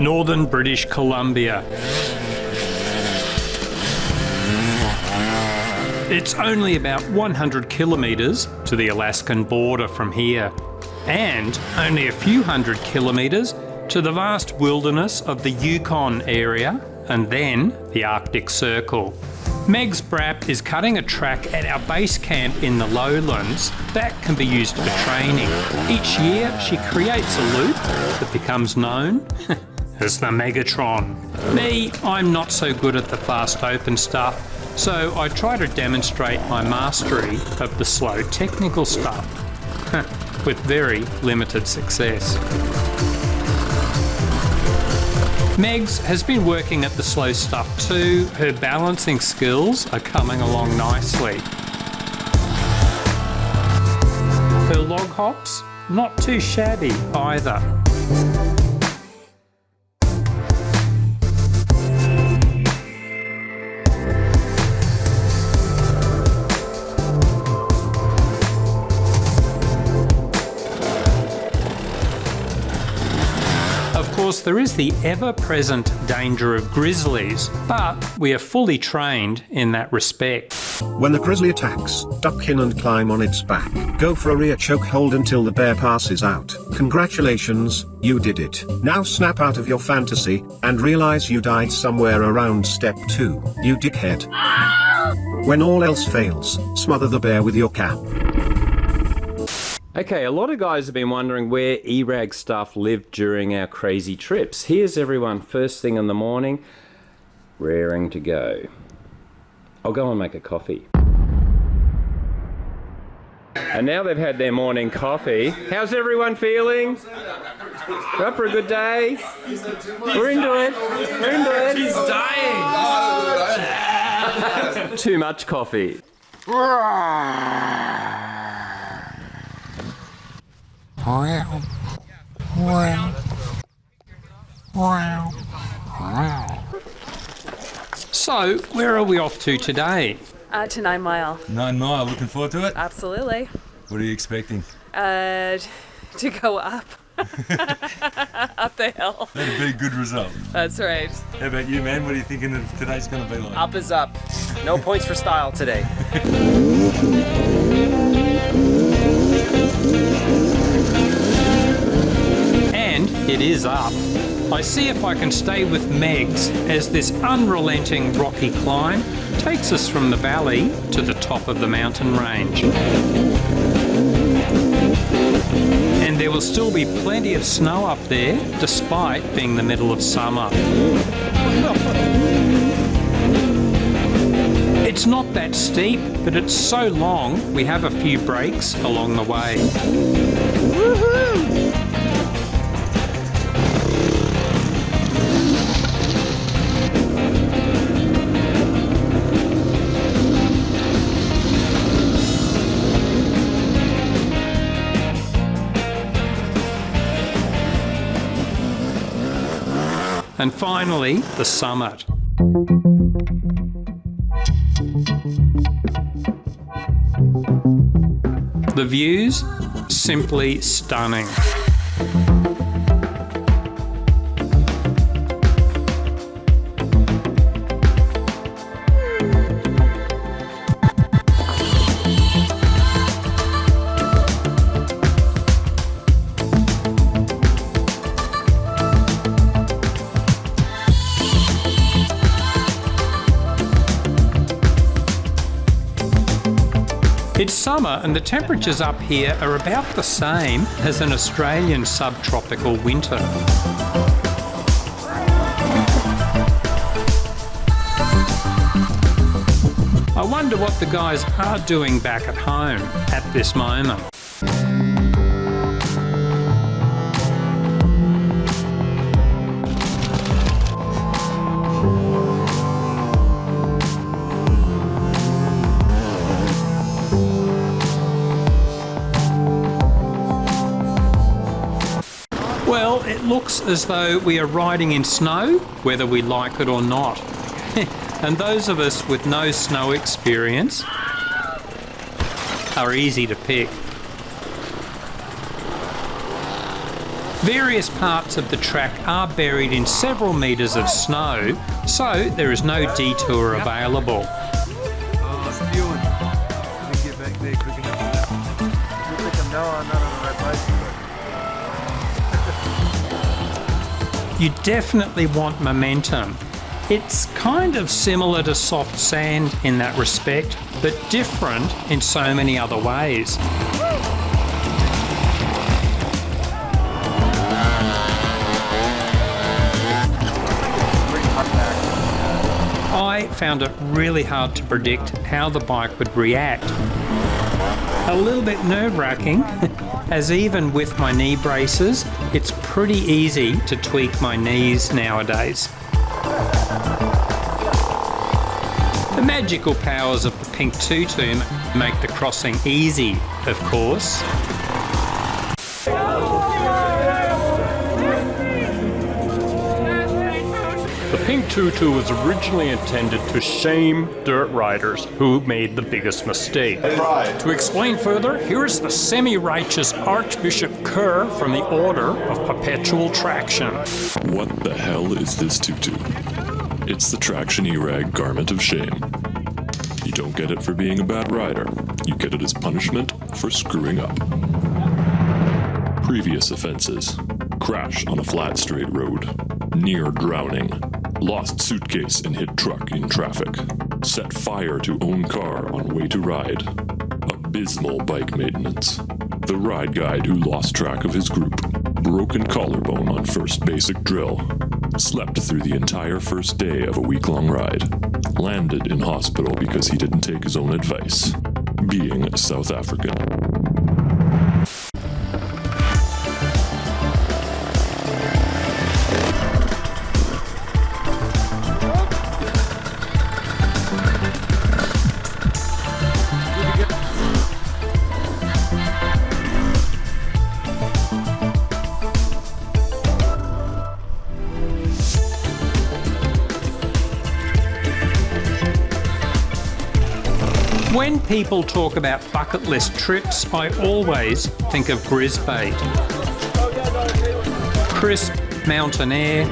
northern British Columbia. It's only about 100 kilometres to the Alaskan border from here, and only a few hundred kilometres to the vast wilderness of the Yukon area and then the Arctic Circle. Meg's Brap is cutting a track at our base camp in the lowlands that can be used for training. Each year she creates a loop that becomes known as the Megatron. Me, I'm not so good at the fast open stuff, so I try to demonstrate my mastery of the slow technical stuff, with very limited success. Megs has been working at the slow stuff too. Her balancing skills are coming along nicely. Her log hops, not too shabby either. Of course, there is the ever-present danger of grizzlies, but we are fully trained in that respect. When the grizzly attacks, duck in and climb on its back. Go for a rear choke hold until the bear passes out. Congratulations, you did it. Now snap out of your fantasy, and realize you died somewhere around step 2, you dickhead. When all else fails, smother the bear with your cap. Okay, a lot of guys have been wondering where E-Rag stuff lived during our crazy trips. Here's everyone first thing in the morning, raring to go. I'll go and make a coffee. And now they've had their morning coffee. How's everyone feeling? We're up for a good day? We're into it. We're into it. He's dying. Too much coffee. So, where are we off to today? To 9 Mile. 9 Mile, looking forward to it? Absolutely. What are you expecting? To go up. Up the hill. That'd be a good result. That's right. How about you, man? What are you thinking that today's going to be like? Up is up. No points for style today. And it is up. I see if I can stay with Megs as this unrelenting rocky climb takes us from the valley to the top of the mountain range. And there will still be plenty of snow up there, despite being the middle of summer. It's not that steep, but it's so long we have a few breaks along the way. Woohoo! And finally, the summit. The views, simply stunning. It's summer and the temperatures up here are about the same as an Australian subtropical winter. I wonder what the guys are doing back at home at this moment. Well, it looks as though we are riding in snow, whether we like it or not. And those of us with no snow experience are easy to pick. Various parts of the track are buried in several metres of snow, so there is no detour available. Oh, spewing. Let me get back there quick enough. You think I'm not on the right place? You definitely want momentum. It's kind of similar to soft sand in that respect, but different in so many other ways. I found it really hard to predict how the bike would react. A little bit nerve-wracking, as even with my knee braces, it's pretty easy to tweak my knees nowadays. The magical powers of the pink tutu make the crossing easy, of course. The pink tutu was originally intended to shame dirt riders who made the biggest mistake. To explain further, here's the semi-righteous Archbishop Kerr from the Order of Perpetual Traction. What the hell is this tutu? It's the Traction E-Rag garment of shame. You don't get it for being a bad rider. You get it as punishment for screwing up. Previous offenses: crash on a flat straight road, near drowning, lost suitcase and hit truck in traffic, set fire to own car on way to ride, abysmal bike maintenance, the ride guide who lost track of his group, broken collarbone on first basic drill, slept through the entire first day of a week-long ride, landed in hospital because he didn't take his own advice, being South African. When people talk about bucket list trips, I always think of Grizzbait. Crisp mountain air,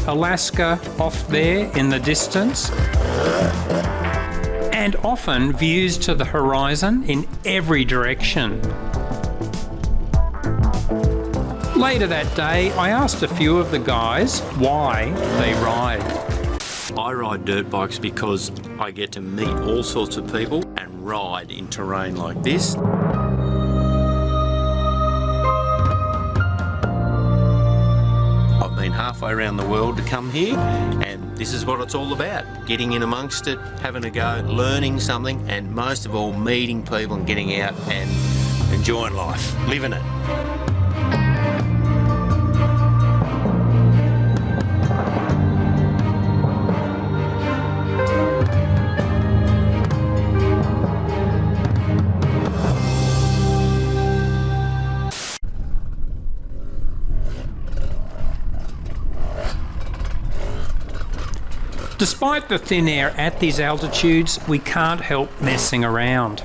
Alaska off there in the distance, and often views to the horizon in every direction. Later that day, I asked a few of the guys why they ride. I ride dirt bikes because I get to meet all sorts of people and ride in terrain like this. I've been halfway around the world to come here, and this is what it's all about. Getting in amongst it, having a go, learning something, and most of all, meeting people and getting out and enjoying life, living it. Despite the thin air at these altitudes, we can't help messing around.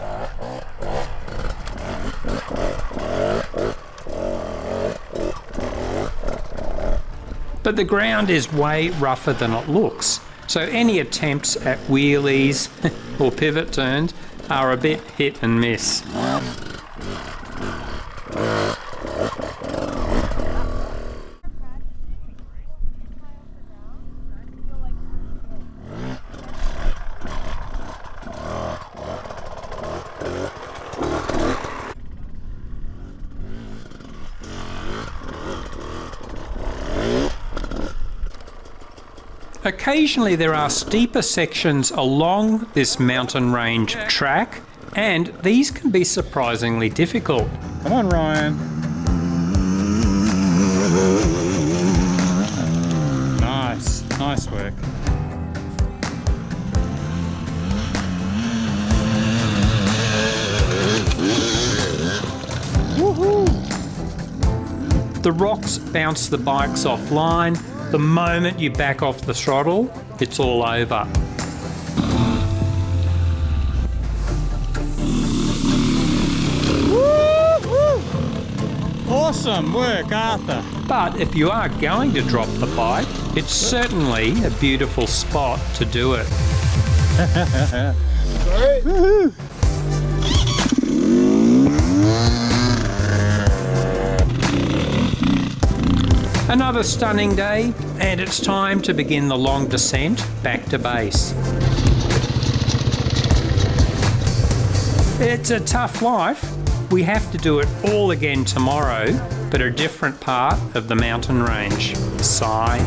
But the ground is way rougher than it looks, so any attempts at wheelies or pivot turns are a bit hit and miss. Occasionally there are steeper sections along this mountain range track, and these can be surprisingly difficult. Come on, Ryan. Nice work. Woohoo! The rocks bounce the bikes offline. The moment you back off the throttle, it's all over. Awesome! Awesome work, Arthur. But if you are going to drop the bike, it's certainly a beautiful spot to do it. Woohoo. Another stunning day, and it's time to begin the long descent back to base. It's a tough life. We have to do it all again tomorrow, but a different part of the mountain range. Sigh.